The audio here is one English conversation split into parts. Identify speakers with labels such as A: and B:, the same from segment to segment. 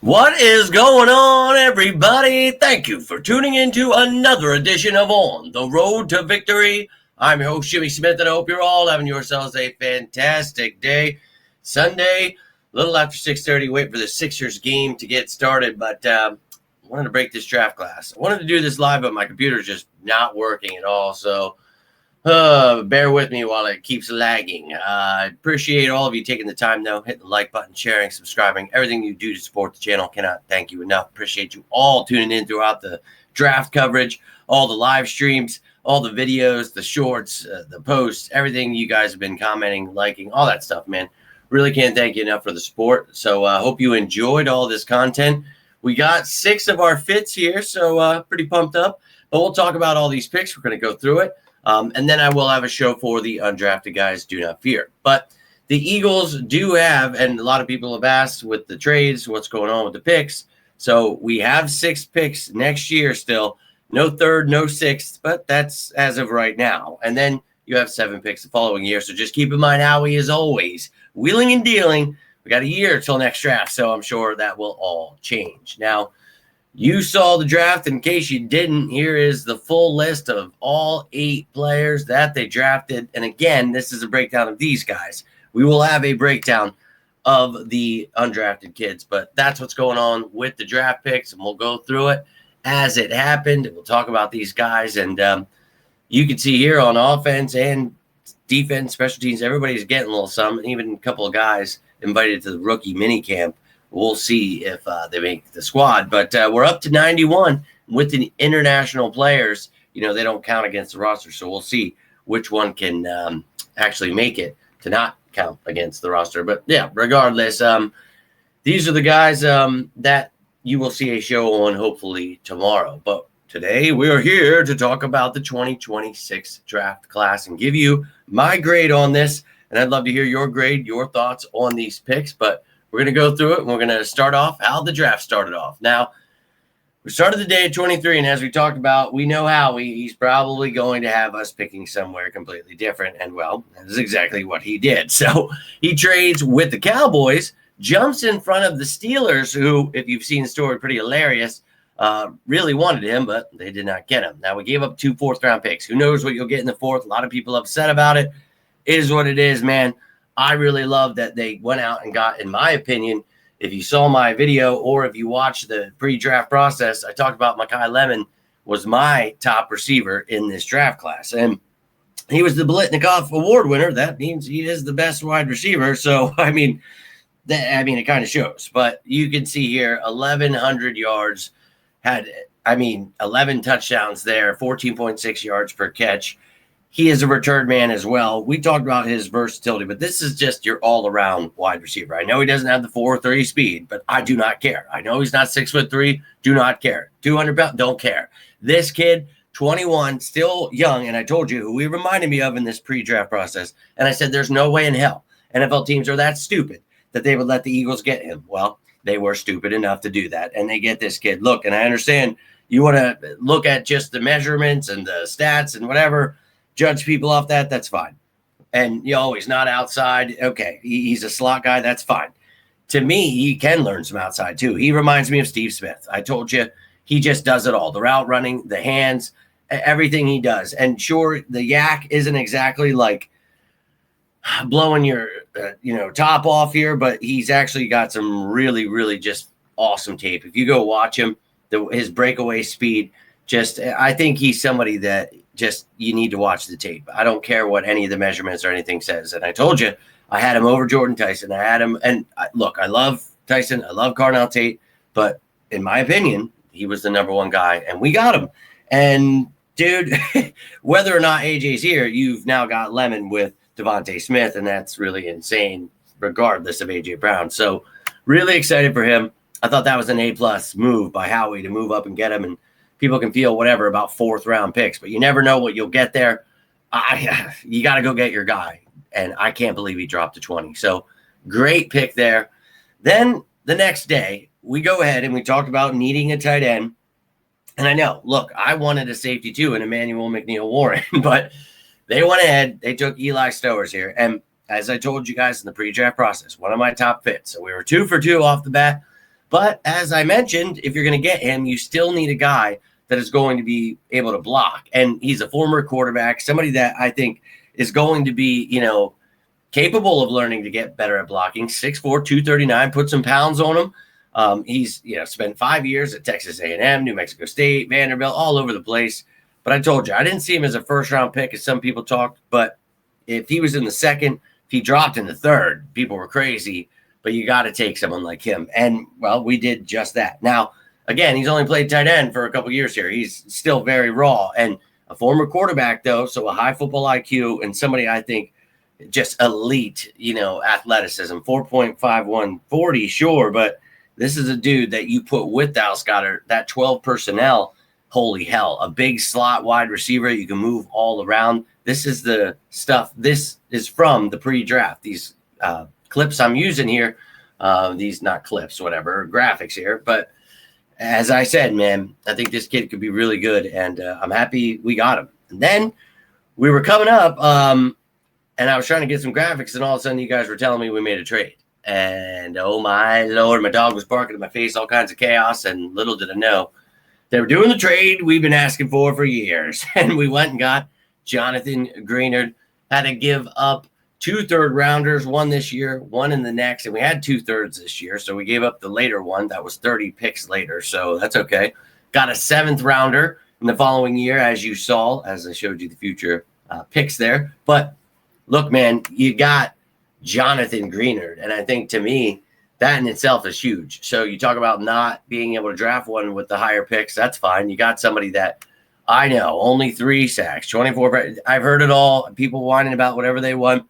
A: What is going on, everybody? Thank you for tuning in to another edition of On the Road to Victory. I'm your host, Jimmy Smith, and I hope you're all having yourselves a fantastic day. Sunday, a little after 6:30, waiting for the Sixers game to get started, but I wanted to break this draft class. I wanted to do this live, but my computer's just not working at all, so bear with me while it keeps lagging. I appreciate all of you taking the time, though, hitting the like button, sharing, subscribing, everything you do to support the channel. Cannot thank you enough. Appreciate you all tuning in throughout the draft coverage, all the live streams, all the videos, the shorts, the posts, everything you guys have been commenting, liking, all that stuff, man. Really can't thank you enough for the support. So I hope you enjoyed all this content. We got 6 of our fits here, so pretty pumped up. But we'll talk about all these picks. We're going to go through it. And then I will have a show for the undrafted guys, do not fear. But the Eagles do have, and a lot of people have asked with the trades, what's going on with the picks. So we have 6 picks next year still. No 3rd, no 6th, but that's as of right now. And then you have 7 picks the following year. So just keep in mind how he is always wheeling and dealing. We got a year till next draft, so I'm sure that will all change. Now, you saw the draft. In case you didn't, here is the full list of all 8 players that they drafted. And again, this is a breakdown of these guys. We will have a breakdown of the undrafted kids, but that's what's going on with the draft picks, and we'll go through it as it happened. We'll talk about these guys, and you can see here on offense and defense, special teams, everybody's getting a little something, even a couple of guys invited to the rookie mini camp. We'll see if they make the squad, but we're up to 91 with the international players. You know, they don't count against the roster, so we'll see which one can actually make it to not count against the roster. But yeah, regardless, these are the guys that you will see a show on hopefully tomorrow. But today we are here to talk about the 2026 draft class and give you my grade on this. And I'd love to hear your grade, your thoughts on these picks, but we're going to go through it, and we're going to start off how the draft started off. Now, we started the day at 23, and as we talked about, we know Howie. He's probably going to have us picking somewhere completely different, and, well, that is exactly what he did. So he trades with the Cowboys, jumps in front of the Steelers, who, if you've seen the story, pretty hilarious, really wanted him, but they did not get him. Now, we gave up 2 fourth-round picks. Who knows what you'll get in the 4th? A lot of people upset about it. It is what it is, man. I really love that they went out and got, in my opinion, if you saw my video or if you watched the pre-draft process, I talked about Makai Lemon was my top receiver in this draft class. And he was the Blitnikoff Award winner. That means he is the best wide receiver. So, I mean, it kind of shows. But you can see here, 1,100 yards, had, 11 touchdowns there, 14.6 yards per catch. He is a return man as well. We talked about his versatility, but this is just your all-around wide receiver. I know he doesn't have the 4.30 speed, but I do not care. I know he's not 6'3", do not care. 200 pounds, don't care. This kid, 21, still young, and I told you who he reminded me of in this pre-draft process, and I said there's no way in hell NFL teams are that stupid that they would let the Eagles get him. Well, they were stupid enough to do that, and they get this kid. Look, and I understand you want to look at just the measurements and the stats and whatever, judge people off that, that's fine. And he's not outside. Okay, he's a slot guy, that's fine. To me, he can learn some outside too. He reminds me of Steve Smith. I told you, he just does it all. The route running, the hands, everything he does. And sure, the yak isn't exactly like blowing your top off here, but he's actually got some really, really just awesome tape. If you go watch him, his breakaway speed, I think he's somebody that just you need to watch the tape. I don't care what any of the measurements or anything says. And I told you, I had him over Jordan Tyson. I had him, and look, I love Tyson. I love Carnell Tate, but in my opinion, he was the number 1 guy, and we got him. And dude, whether or not AJ's here, you've now got Lemon with Devontae Smith, and that's really insane, regardless of AJ Brown. So really excited for him. I thought that was an A+ move by Howie to move up and get him. And people can feel whatever about 4th-round picks, but you never know what you'll get there. You got to go get your guy, and I can't believe he dropped to 20. So great pick there. Then the next day, we go ahead and we talked about needing a tight end. And I know, look, I wanted a safety too in Emmanuel McNeil-Warren, but they went ahead. They took Eli Stowers here. And as I told you guys in the pre-draft process, one of my top fits. So we were 2 for 2 off the bat. But as I mentioned, if you're going to get him, you still need a guy that is going to be able to block. And he's a former quarterback, somebody that I think is going to be, capable of learning to get better at blocking. 6'4", 239, put some pounds on him. He's, spent 5 years at Texas A&M, New Mexico State, Vanderbilt, all over the place. But I told you, I didn't see him as a first-round pick, as some people talked. But if he was in the second, if he dropped in the third, people were crazy. But you got to take someone like him. And, well, we did just that. Now, again, he's only played tight end for a couple years here. He's still very raw. And a former quarterback, though, so a high football IQ and somebody I think just elite, athleticism. 4.51 40, sure, but this is a dude that you put with Dallas Goedert, that 12 personnel, holy hell, a big slot wide receiver. You can move all around. This is the stuff. This is from the pre-draft. These clips I'm using here, these not clips, whatever, graphics here. But as I said, man, I think this kid could be really good, and I'm happy we got him. And then we were coming up, and I was trying to get some graphics, and all of a sudden you guys were telling me we made a trade. And, oh, my Lord, my dog was barking in my face, all kinds of chaos, and little did I know they were doing the trade we've been asking for years. And we went and got Jonathan Greenard, had to give up 2 third-rounders, one this year, one in the next, and we had 2 thirds this year, so we gave up the later one. That was 30 picks later, so that's okay. Got a 7th-rounder in the following year, as you saw, as I showed you the future picks there. But look, man, you got Jonathan Greenard, and I think to me that in itself is huge. So you talk about not being able to draft one with the higher picks, that's fine. You got somebody that I know, only 3 sacks, 24. I've heard it all. People whining about whatever they want.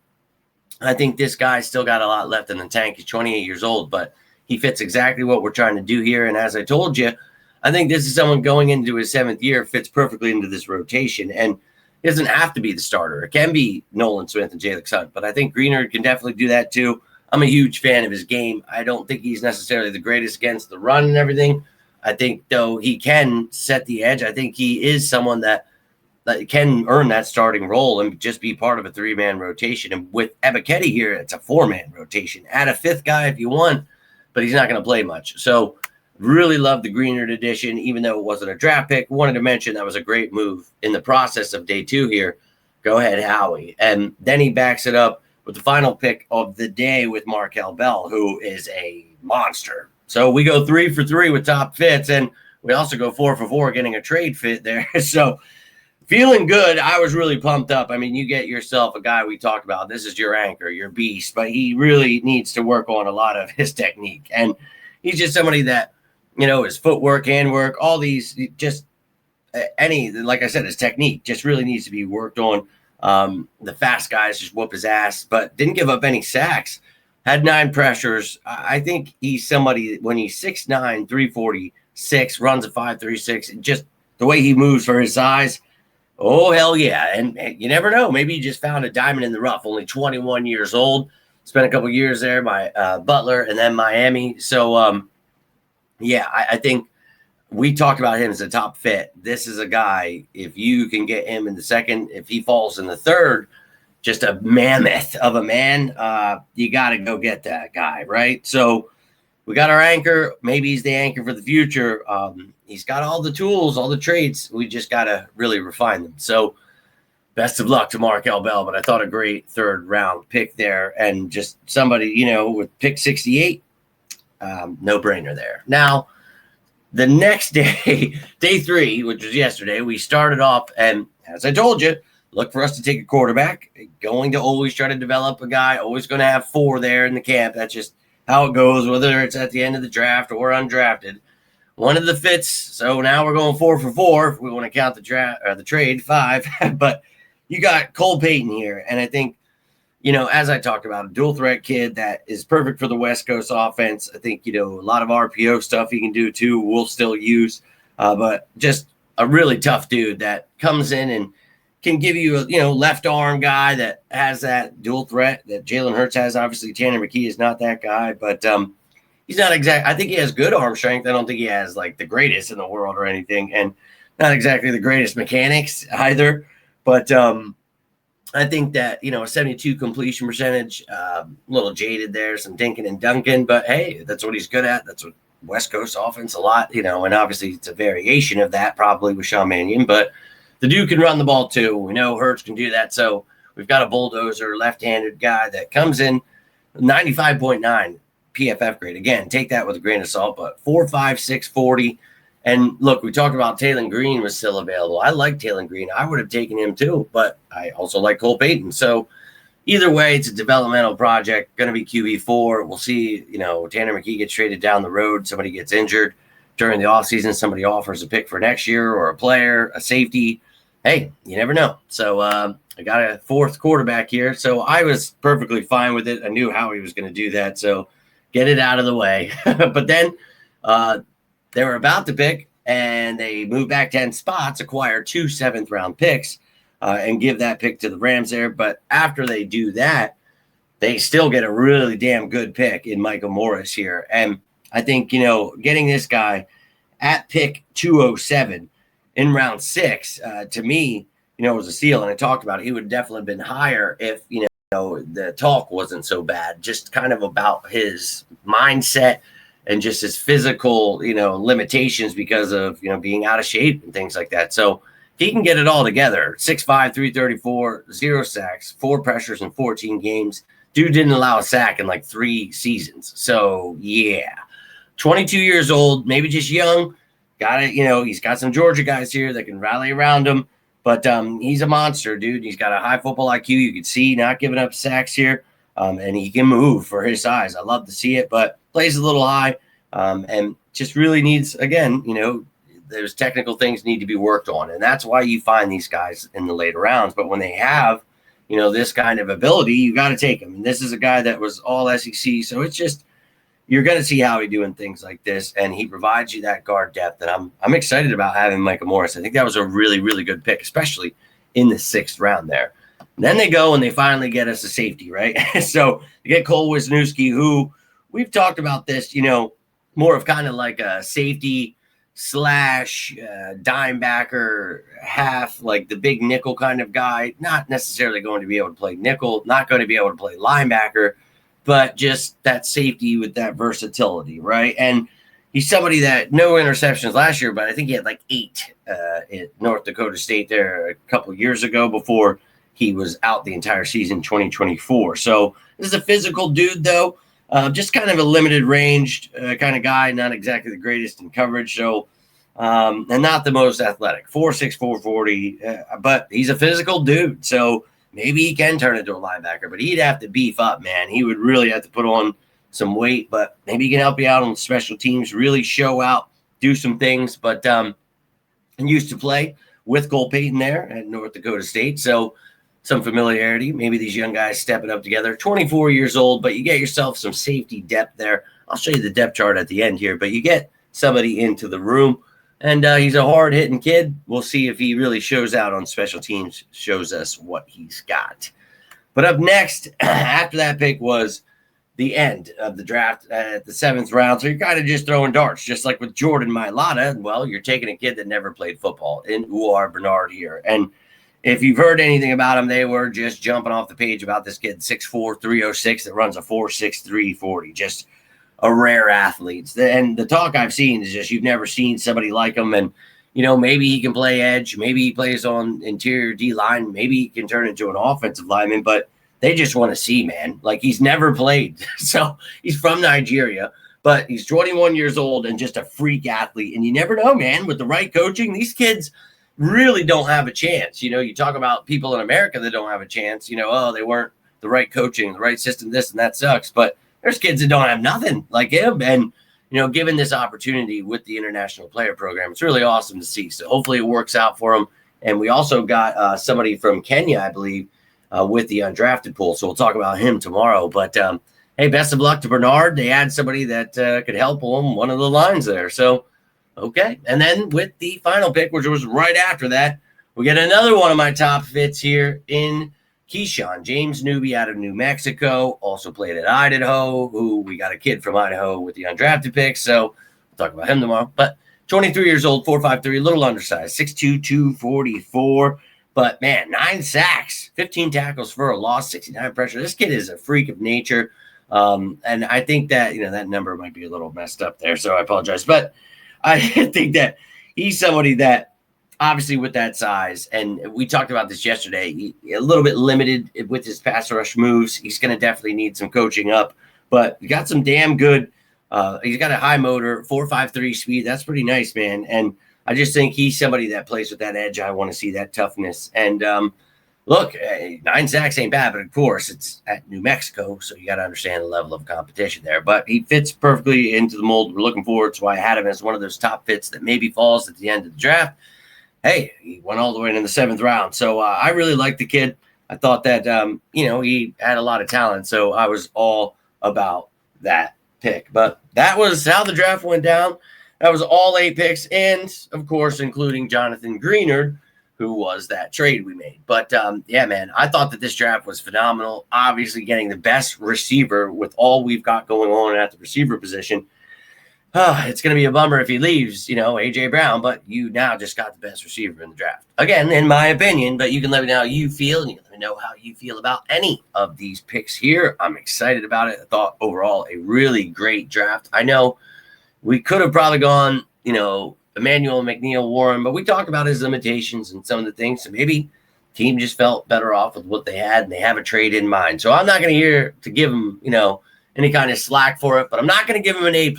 A: I think this guy's still got a lot left in the tank. He's 28 years old, but he fits exactly what we're trying to do here. And as I told you, I think this is someone going into his 7th year, fits perfectly into this rotation. And it doesn't have to be the starter. It can be Nolan Smith and Jalen Hunt, but I think Greenard can definitely do that too. I'm a huge fan of his game. I don't think he's necessarily the greatest against the run and everything. I think, though, he can set the edge. I think he is someone that can earn that starting role and just be part of a 3-man rotation. And with Ebiketie here, it's a 4-man rotation. Add a 5th guy if you want, but he's not going to play much. So really love the Greenard addition, even though it wasn't a draft pick. Wanted to mention that was a great move in the process of day 2 here. Go ahead, Howie. And then he backs it up with the final pick of the day with Markel Bell, who is a monster. So we go 3 for 3 with top fits, and we also go 4 for 4 getting a trade fit there. So feeling good. I was really pumped up. I mean, you get yourself a guy we talked about. This is your anchor, your beast, but he really needs to work on a lot of his technique. And he's just somebody that, his footwork, handwork, all these, just like I said, his technique just really needs to be worked on. The fast guys just whoop his ass, but didn't give up any sacks. Had 9 pressures. I think he's somebody, when he's 6'9", 346, runs a 5.36, just the way he moves for his size. Oh, hell yeah. And you never know. Maybe he just found a diamond in the rough. Only 21 years old. Spent a couple years there, Butler, and then Miami. So, I think we talked about him as a top fit. This is a guy, if you can get him in the 2nd, if he falls in the 3rd, just a mammoth of a man, you got to go get that guy, right? So we got our anchor. Maybe he's the anchor for the future. He's got all the tools, all the traits. We just got to really refine them. So best of luck to Markel Bell, but I thought a great 3rd-round pick there. And just somebody, with pick 68, no-brainer there. Now, the next day, day 3, which was yesterday, we started off, and as I told you, look for us to take a quarterback. Going to always try to develop a guy, always going to have 4 there in the camp. That's just how it goes, whether it's at the end of the draft or undrafted. One of the fits, so now we're going 4 for 4 if we want to count the draft or the trade, 5. But you got Cole Payton here, and I think, as I talked about, a dual threat kid that is perfect for the West Coast offense. I think, a lot of RPO stuff he can do too, we'll still use. But just a really tough dude that comes in and can give you a, left arm guy that has that dual threat that Jalen Hurts has. Obviously, Tanner McKee is not that guy, but he's not exact. I think he has good arm strength. I don't think he has like the greatest in the world or anything, and not exactly the greatest mechanics either. But I think that, a 72 completion percentage, a little jaded there, some dinking and dunking, but hey, that's what he's good at. That's what West Coast offense a lot, and obviously it's a variation of that probably with Sean Mannion, but the dude can run the ball too. We know Hurts can do that. So we've got a bulldozer, left-handed guy that comes in 95.9 PFF grade. Again, take that with a grain of salt, but 4.5, 640. And look, we talked about Taylor Green was still available. I like Taylor Green. I would have taken him too, but I also like Cole Payton. So either way, it's a developmental project, going to be QB4. We'll see, Tanner McKee gets traded down the road. Somebody gets injured during the offseason. Somebody offers a pick for next year or a player, a safety. Hey, you never know. So I got a fourth quarterback here. So I was perfectly fine with it. I knew how he was going to do that. So get it out of the way. But then they were about to pick, and they moved back 10 spots, acquire 2 7th-round picks, and give that pick to the Rams there. But after they do that, they still get a really damn good pick in Michael Morris here. And I think, getting this guy at pick 207 in round 6, to me, was a steal. And I talked about it. He would definitely have been higher if, the talk wasn't so bad, just kind of about his mindset and just his physical, limitations because of, being out of shape and things like that. So he can get it all together. 6'5", 334, 0 sacks, 4 pressures in 14 games. Dude didn't allow a sack in like 3 seasons. So, yeah. 22 years old, maybe just young. Got it, he's got some Georgia guys here that can rally around him. But he's a monster, dude. He's got a high football IQ. You can see not giving up sacks here. And he can move for his size. I love to see it, but plays a little high and just really needs, again, those technical things need to be worked on. And that's why you find these guys in the later rounds. But when they have, this kind of ability, you got to take them. And this is a guy that was all SEC. So it's just, you're going to see how he's doing things like this. And he provides you that guard depth. And I'm excited about having Michael Morris. I think that was a really, really good pick, especially in the 6th round there. And then they go and they finally get us a safety, right? So you get Cole Wisniewski, who we've talked about this, more of kind of like a safety / dime backer, half, like the big nickel kind of guy, not necessarily going to be able to play nickel, not going to be able to play linebacker, but just that safety with that versatility, right? And he's somebody that no interceptions last year, but I think he had like 8 at North Dakota State there a couple of years ago before he was out the entire season 2024. So this is a physical dude, though. Just kind of a limited range kind of guy, not exactly the greatest in coverage. So, and not the most athletic, 4'6", 440, but he's a physical dude. So maybe he can turn into a linebacker, but he'd have to beef up, man. He would really have to put on some weight, but maybe he can help you out on special teams, really show out, do some things. But and used to play with Cole Payton there at North Dakota State. So some familiarity, maybe these young guys stepping up together. 24 years old, but you get yourself some safety depth there. I'll show you the depth chart at the end here, but you get somebody into the room, and he's a hard-hitting kid. We'll see if he really shows out on special teams, shows us what he's got. But up next, after that pick was the end of the draft at the 7th round, so you're kind of just throwing darts, just like with Jordan Mailata. Well, you're taking a kid that never played football in Uar Bernard here, and if you've heard anything about him, they were just jumping off the page about this kid, 6'4", 306, that runs a 4.63 40. Just a rare athlete. And the talk I've seen is just you've never seen somebody like him. And, maybe he can play edge. Maybe he plays on interior D-line. Maybe he can turn into an offensive lineman. But they just want to see, man. Like, he's never played. So he's from Nigeria. But he's 21 years old and just a freak athlete. And you never know, man, with the right coaching, these kids – really don't have a chance. You talk about people in America that don't have a chance, they weren't the right coaching, the right system, this and that sucks. But there's kids that don't have nothing like him. And, given this opportunity with the International Player Program, it's really awesome to see. So hopefully it works out for him. And we also got somebody from Kenya, I believe, with the undrafted pool. So we'll talk about him tomorrow. But, hey, best of luck to Bernard. They had somebody that could help him, one of the lines there. So, okay, and then with the final pick, which was right after that, we get another one of my top fits here in Keyshawn, James-Newby out of New Mexico, also played at Idaho, who we got a kid from Idaho with the undrafted pick, so we'll talk about him tomorrow. But 23 years old, 4'5'3", a little undersized, 6'2", 244, but man, 9 sacks, 15 tackles for a loss, 69 pressure. This kid is a freak of nature. And I think that, that number might be a little messed up there, so I apologize. But I think that he's somebody that, obviously with that size, and we talked about this yesterday, a little bit limited with his pass rush moves. He's going to definitely need some coaching up, but he got some damn good. He's got a high motor, 4.53 speed. That's pretty nice, man. And I just think he's somebody that plays with that edge. I want to see that toughness. And look, 9 sacks ain't bad, but of course it's at New Mexico, so you got to understand the level of competition there. But he fits perfectly into the mold we're looking for. That's why I had him as one of those top fits that maybe falls at the end of the draft. Hey, he went all the way in the 7th round. So I really like the kid. I thought that, he had a lot of talent. So I was all about that pick. But that was how the draft went down. That was all 8 picks. And, of course, including Jonathan Greenard, who was that trade we made. But, yeah, man, I thought that this draft was phenomenal. Obviously getting the best receiver with all we've got going on at the receiver position. It's going to be a bummer if he leaves, A.J. Brown, but you now just got the best receiver in the draft. Again, in my opinion, but you can let me know how you feel, and you can let me know how you feel about any of these picks here. I'm excited about it. I thought overall a really great draft. I know we could have probably gone, Emmanuel McNeil Warren, but we talked about his limitations and some of the things, so maybe team just felt better off with what they had, and they have a trade in mind. So I'm not going to give him, any kind of slack for it, but I'm not going to give him an A+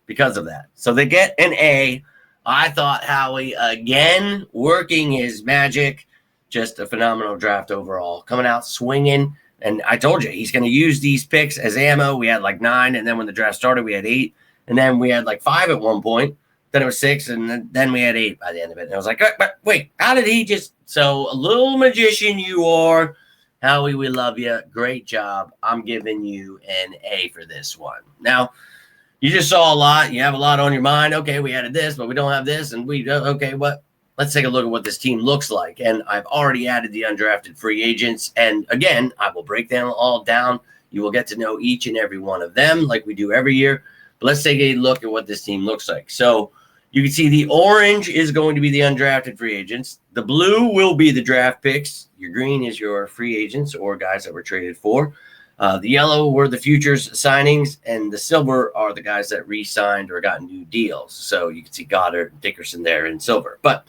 A: because of that. So they get an A. I thought Howie, again, working his magic. Just a phenomenal draft overall. Coming out swinging. And I told you, he's going to use these picks as ammo. We had like 9, and then when the draft started, we had 8. And then we had like 5 at one point. Then it was 6, and then we had 8 by the end of it. And I was like, but wait, how did he just... So a little magician you are. Howie, we love you. Great job. I'm giving you an A for this one. Now, you just saw a lot. You have a lot on your mind. Okay, we added this, but we don't have this. And let's take a look at what this team looks like. And I've already added the undrafted free agents. And again, I will break them all down. You will get to know each and every one of them like we do every year. But let's take a look at what this team looks like. So you can see the orange is going to be the undrafted free agents. The blue will be the draft picks. Your green is your free agents or guys that were traded for. The yellow were the futures signings, and the silver are the guys that re-signed or got new deals. So you can see Goddard and Dickerson there in silver. But,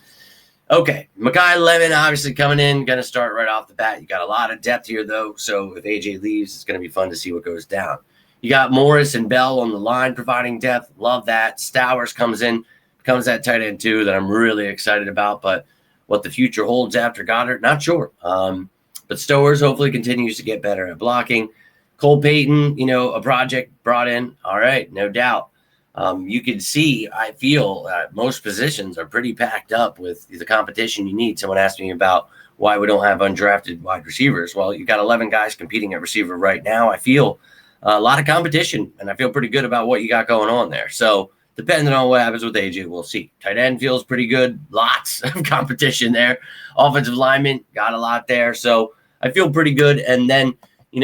A: okay, Makai Lemon obviously coming in, going to start right off the bat. You got a lot of depth here, though, so if AJ leaves, it's going to be fun to see what goes down. You got Morris and Bell on the line providing depth. Love that. Stowers comes in, becomes that tight end, too, that I'm really excited about. But what the future holds after Goddard, not sure. But Stowers hopefully continues to get better at blocking. Cole Payton, a project brought in. All right, no doubt. You can see, I feel, most positions are pretty packed up with the competition you need. Someone asked me about why we don't have undrafted wide receivers. Well, you got 11 guys competing at receiver right now. I feel a lot of competition, and I feel pretty good about what you got going on there. So depending on what happens with AJ, we'll see. Tight end feels pretty good. Lots of competition there. Offensive lineman, got a lot there. So I feel pretty good. And then,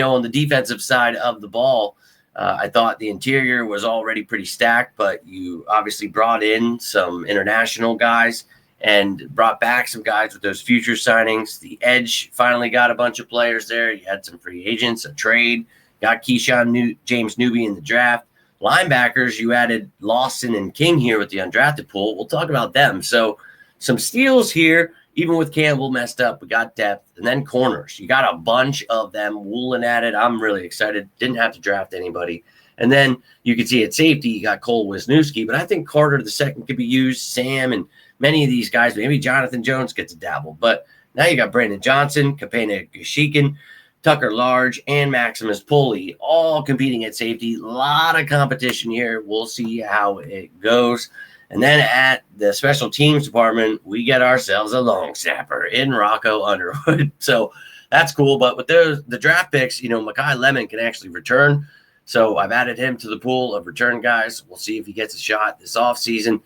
A: on the defensive side of the ball, I thought the interior was already pretty stacked, but you obviously brought in some international guys and brought back some guys with those future signings. The edge finally got a bunch of players there. You had some free agents, a trade, got James-Newby in the draft. Linebackers, you added Lawson and King here with the undrafted pool. We'll talk about them. So some steals here. Even with Campbell messed up, we got depth. And then corners. You got a bunch of them. Woolen at it. I'm really excited. Didn't have to draft anybody. And then you can see at safety, you got Cole Wisniewski. But I think Carter II could be used. Sam and many of these guys. Maybe Jonathan Jones gets a dabble. But now you got Brandon Johnson, Kapena Gashikin, Tucker Large, and Maximus Pulley all competing at safety. A lot of competition here. We'll see how it goes. And then at the special teams department, we get ourselves a long snapper in Rocco Underwood. So that's cool. But with the draft picks, Makai Lemon can actually return. So I've added him to the pool of return guys. We'll see if he gets a shot this offseason.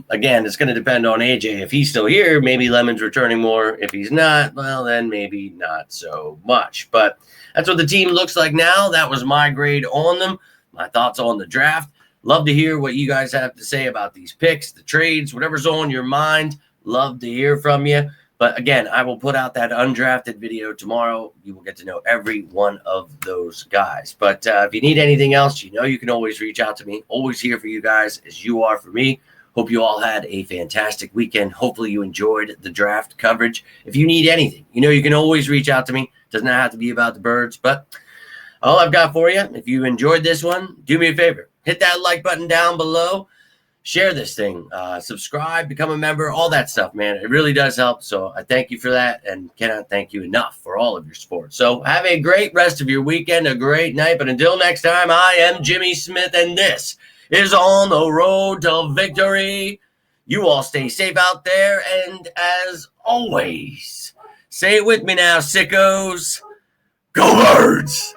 A: Again, it's going to depend on AJ. If he's still here, maybe Lemon's returning more. If he's not, well, then maybe not so much. But that's what the team looks like now. That was my grade on them. My thoughts on the draft. Love to hear what you guys have to say about these picks, the trades, whatever's on your mind. Love to hear from you. But again, I will put out that undrafted video tomorrow. You will get to know every one of those guys. But if you need anything else, you can always reach out to me. Always here for you guys as you are for me. Hope you all had a fantastic weekend. Hopefully you enjoyed the draft coverage. If you need anything, you can always reach out to me. Doesn't have to be about the birds, but all I've got for you, if you enjoyed this one, do me a favor. Hit that like button down below. Share this thing, subscribe, become a member, all that stuff, man. It really does help. So I thank you for that and cannot thank you enough for all of your support. So have a great rest of your weekend, a great night. But until next time, I am Jimmy Smith, and this is On the Road to Victory. You all stay safe out there. And as always, say it with me now, sickos. Go Birds!